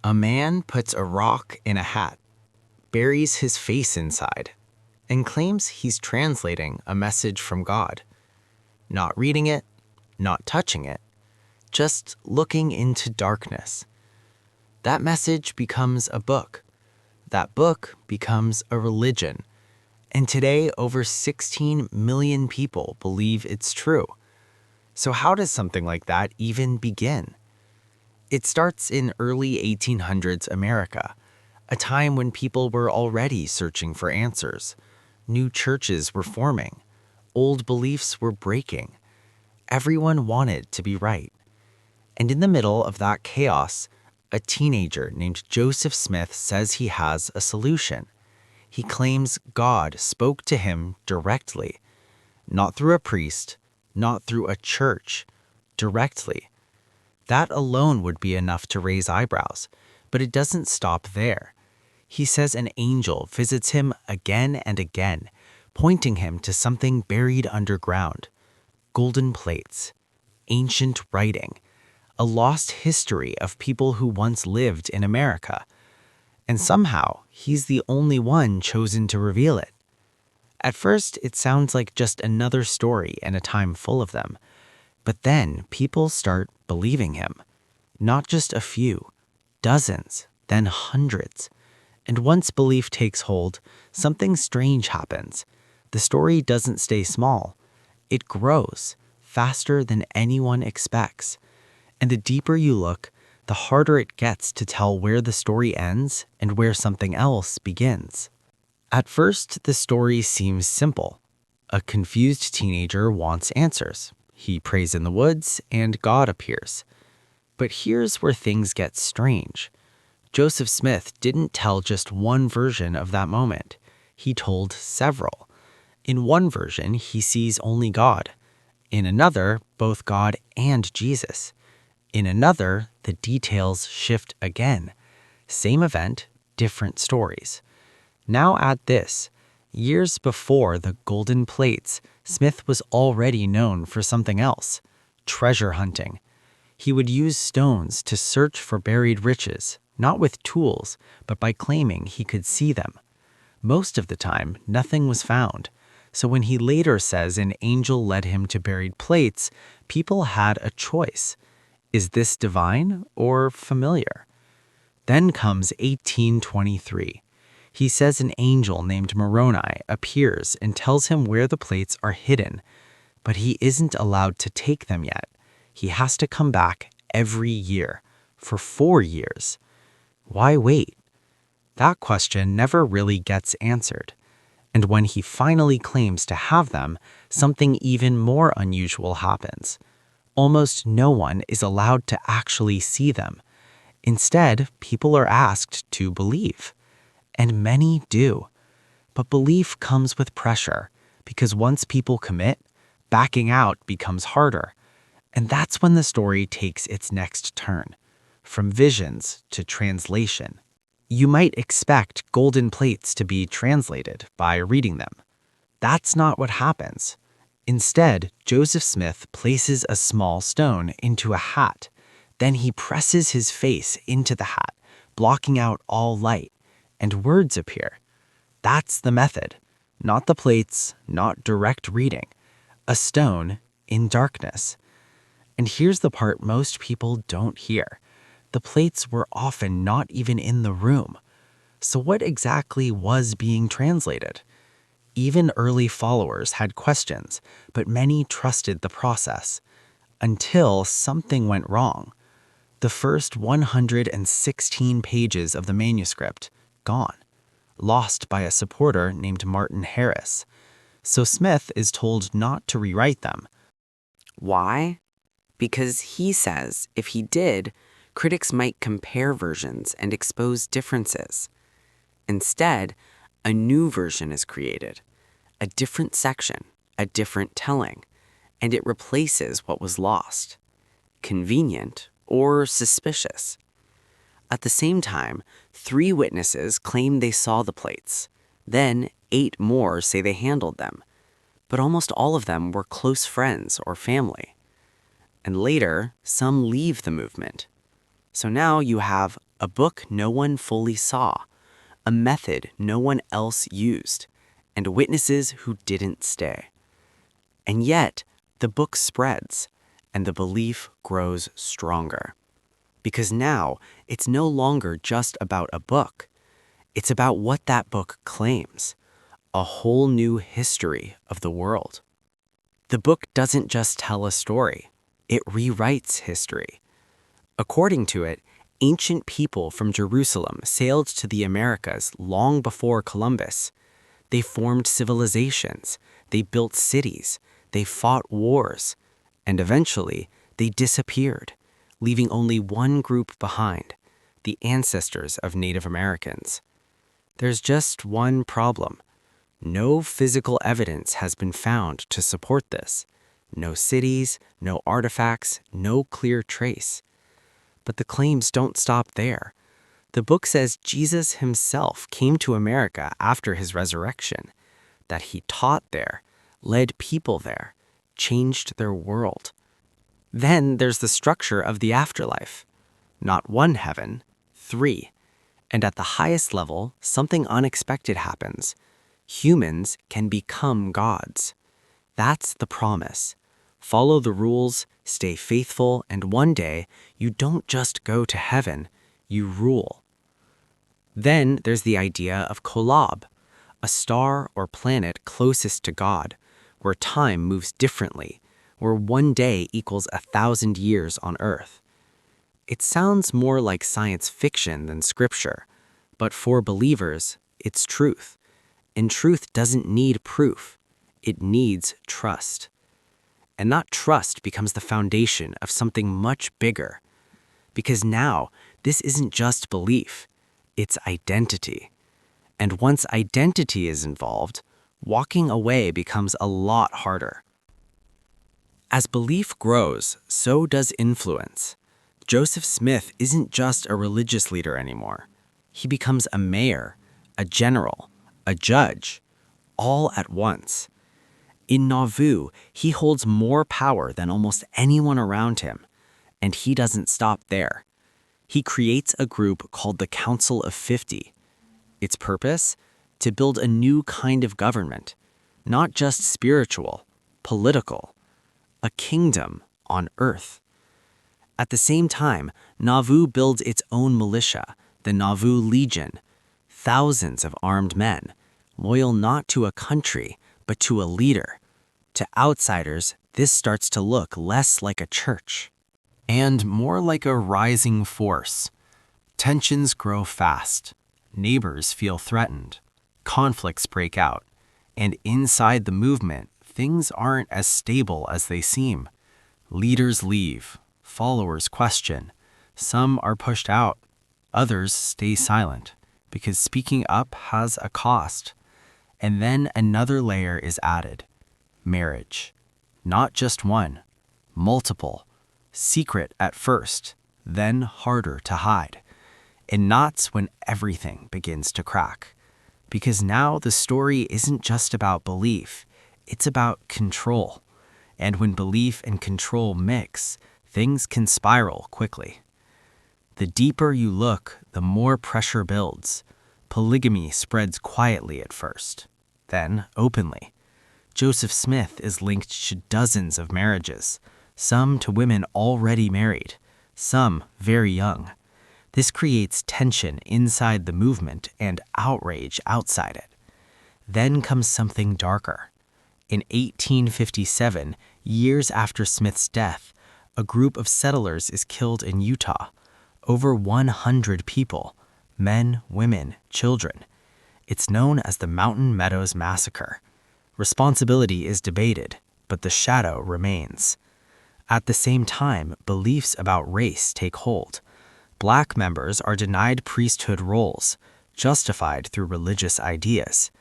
A man puts a rock in a hat, buries his face inside, and claims he's translating a message from God. Not reading it, not touching it, just looking into darkness. That message becomes a book. That book becomes a religion. And today, over 16 million people believe it's true. So how does something like that even begin? It starts in early 1800s America, a time when people were already searching for answers. New churches were forming. Old beliefs were breaking. Everyone wanted to be right. And in the middle of that chaos, a teenager named Joseph Smith says he has a solution. He claims God spoke to him directly, not through a priest, not through a church, directly. That alone would be enough to raise eyebrows, but it doesn't stop there. He says an angel visits him again and again, pointing him to something buried underground. Golden plates, ancient writing, a lost history of people who once lived in America. And somehow, he's the only one chosen to reveal it. At first, it sounds like just another story in a time full of them. But then people start believing him. Not just a few, dozens, then hundreds. And once belief takes hold, something strange happens. The story doesn't stay small. It grows faster than anyone expects. And the deeper you look, the harder it gets to tell where the story ends and where something else begins. At first, the story seems simple. A confused teenager wants answers. He prays in the woods, and God appears. But here's where things get strange. Joseph Smith didn't tell just one version of that moment. He told several. In one version, he sees only God. In another, both God and Jesus. In another, the details shift again. Same event, different stories. Now add this. Years before the golden plates, Smith was already known for something else, treasure hunting. He would use stones to search for buried riches, not with tools, but by claiming he could see them. Most of the time, nothing was found. So when he later says an angel led him to buried plates, people had a choice. Is this divine or familiar? Then comes 1823. He says an angel named Moroni appears and tells him where the plates are hidden, but he isn't allowed to take them yet. He has to come back every year, for 4 years. Why wait? That question never really gets answered. And when he finally claims to have them, something even more unusual happens. Almost no one is allowed to actually see them. Instead, people are asked to believe. And many do. But belief comes with pressure, because once people commit, backing out becomes harder. And that's when the story takes its next turn, from visions to translation. You might expect golden plates to be translated by reading them. That's not what happens. Instead, Joseph Smith places a small stone into a hat. Then he presses his face into the hat, blocking out all light, and words appear. That's the method. Not the plates, not direct reading. A stone in darkness. And here's the part most people don't hear. The plates were often not even in the room. So what exactly was being translated? Even early followers had questions, but many trusted the process. Until something went wrong. The first 116 pages of the manuscript, gone. Lost by a supporter named Martin Harris. So Smith is told not to rewrite them. Why? Because he says if he did, critics might compare versions and expose differences. Instead, a new version is created, a different section, a different telling, and it replaces what was lost. Convenient or suspicious. At the same time, 3 witnesses claim they saw the plates. Then 8 more say they handled them. But almost all of them were close friends or family. And later, some leave the movement. So now you have a book no one fully saw, a method no one else used, and witnesses who didn't stay. And yet, the book spreads, and the belief grows stronger. Because now, it's no longer just about a book. It's about what that book claims, a whole new history of the world. The book doesn't just tell a story, it rewrites history. According to it, ancient people from Jerusalem sailed to the Americas long before Columbus. They formed civilizations, they built cities, they fought wars, and eventually they disappeared, leaving only one group behind, the ancestors of Native Americans. There's just one problem. No physical evidence has been found to support this. No cities, no artifacts, no clear trace. But the claims don't stop there. The book says Jesus himself came to America after his resurrection, that he taught there, led people there, changed their world. Then there's the structure of the afterlife. Not one heaven, three. And at the highest level, something unexpected happens. Humans can become gods. That's the promise. Follow the rules, stay faithful, and one day, you don't just go to heaven, you rule. Then there's the idea of Kolob, a star or planet closest to God, where time moves differently, where one day equals 1,000 years on Earth. It sounds more like science fiction than scripture, but for believers, it's truth. And truth doesn't need proof, it needs trust. And that trust becomes the foundation of something much bigger. Because now, this isn't just belief, it's identity. And once identity is involved, walking away becomes a lot harder. As belief grows, so does influence. Joseph Smith isn't just a religious leader anymore. He becomes a mayor, a general, a judge, all at once. In Nauvoo, he holds more power than almost anyone around him, and he doesn't stop there. He creates a group called the Council of 50. Its purpose? To build a new kind of government, not just spiritual, political, a kingdom on earth. At the same time, Nauvoo builds its own militia, the Nauvoo Legion, thousands of armed men, loyal not to a country, but to a leader. To outsiders, this starts to look less like a church and more like a rising force. Tensions grow fast. Neighbors feel threatened. Conflicts break out. And inside the movement, things aren't as stable as they seem. Leaders leave. Followers question. Some are pushed out. Others stay silent because speaking up has a cost. And then another layer is added. Marriage. Not just one. Multiple. Secret at first, then harder to hide. And that's when everything begins to crack. Because now the story isn't just about belief, it's about control. And when belief and control mix, things can spiral quickly. The deeper you look, the more pressure builds. Polygamy spreads quietly at first, then openly. Joseph Smith is linked to dozens of marriages, some to women already married, some very young. This creates tension inside the movement and outrage outside it. Then comes something darker. In 1857, years after Smith's death, a group of settlers is killed in Utah. Over 100 people, men, women, children. It's known as the Mountain Meadows Massacre. Responsibility is debated, but the shadow remains. At the same time, beliefs about race take hold. Black members are denied priesthood roles, justified through religious ideas.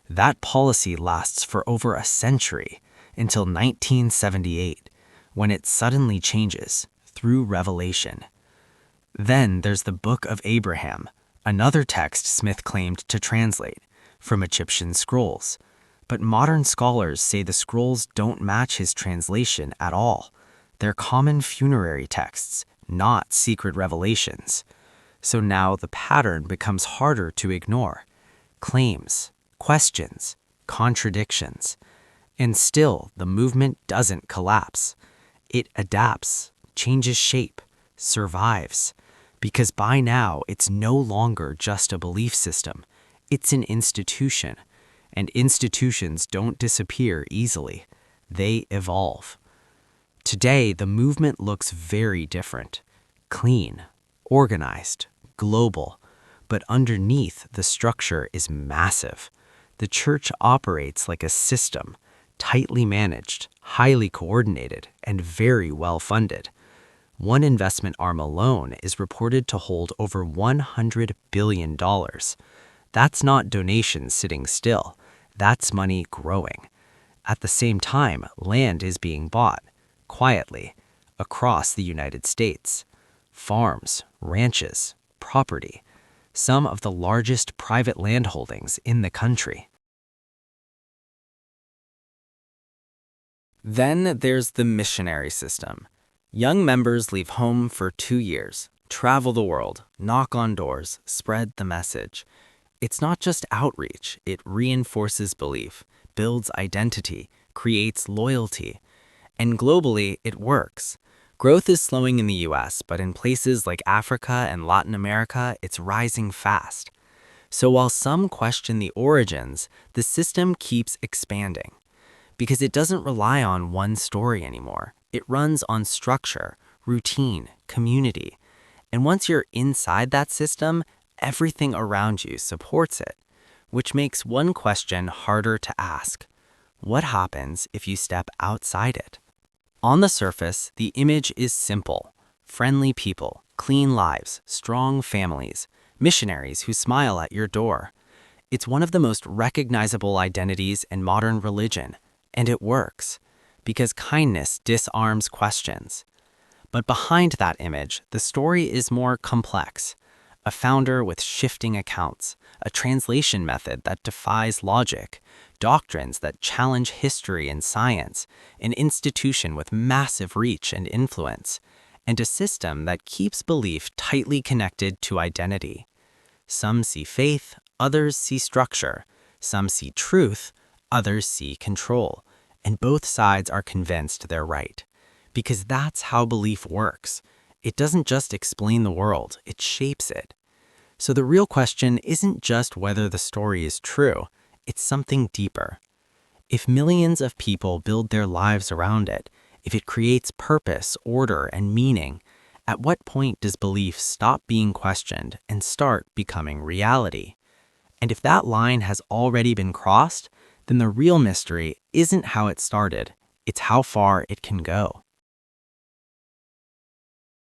That policy lasts for over a century, until 1978, when it suddenly changes, through revelation. Then there's the Book of Abraham, another text Smith claimed to translate, from Egyptian scrolls. But modern scholars say the scrolls don't match his translation at all. They're common funerary texts, not secret revelations. So now the pattern becomes harder to ignore. Claims, questions, contradictions. And still, the movement doesn't collapse. It adapts, changes shape, survives. Because by now, it's no longer just a belief system. It's an institution. And institutions don't disappear easily. They evolve. Today, the movement looks very different. Clean, organized, global. But underneath, the structure is massive. The church operates like a system, tightly managed, highly coordinated, and very well funded. One investment arm alone is reported to hold over $100 billion. That's not donations sitting still. That's money growing. At the same time, land is being bought, quietly, across the United States. Farms, ranches, property. Some of the largest private landholdings in the country. Then there's the missionary system. Young members leave home for 2 years, travel the world, knock on doors, spread the message. It's not just outreach, it reinforces belief, builds identity, creates loyalty. And globally, it works. Growth is slowing in the US, but in places like Africa and Latin America, it's rising fast. So while some question the origins, the system keeps expanding. Because it doesn't rely on one story anymore. It runs on structure, routine, community. And once you're inside that system, everything around you supports it, which makes one question harder to ask. What happens if you step outside it? On the surface, the image is simple. Friendly people, clean lives, strong families, missionaries who smile at your door. It's one of the most recognizable identities in modern religion, and it works, because kindness disarms questions. But behind that image, the story is more complex. A founder with shifting accounts, a translation method that defies logic, doctrines that challenge history and science, an institution with massive reach and influence, and a system that keeps belief tightly connected to identity. Some see faith, others see structure. Some see truth, others see control. And both sides are convinced they're right. Because that's how belief works. It doesn't just explain the world, it shapes it. So the real question isn't just whether the story is true, it's something deeper. If millions of people build their lives around it, if it creates purpose, order, and meaning, at what point does belief stop being questioned and start becoming reality? And if that line has already been crossed, then the real mystery isn't how it started, it's how far it can go.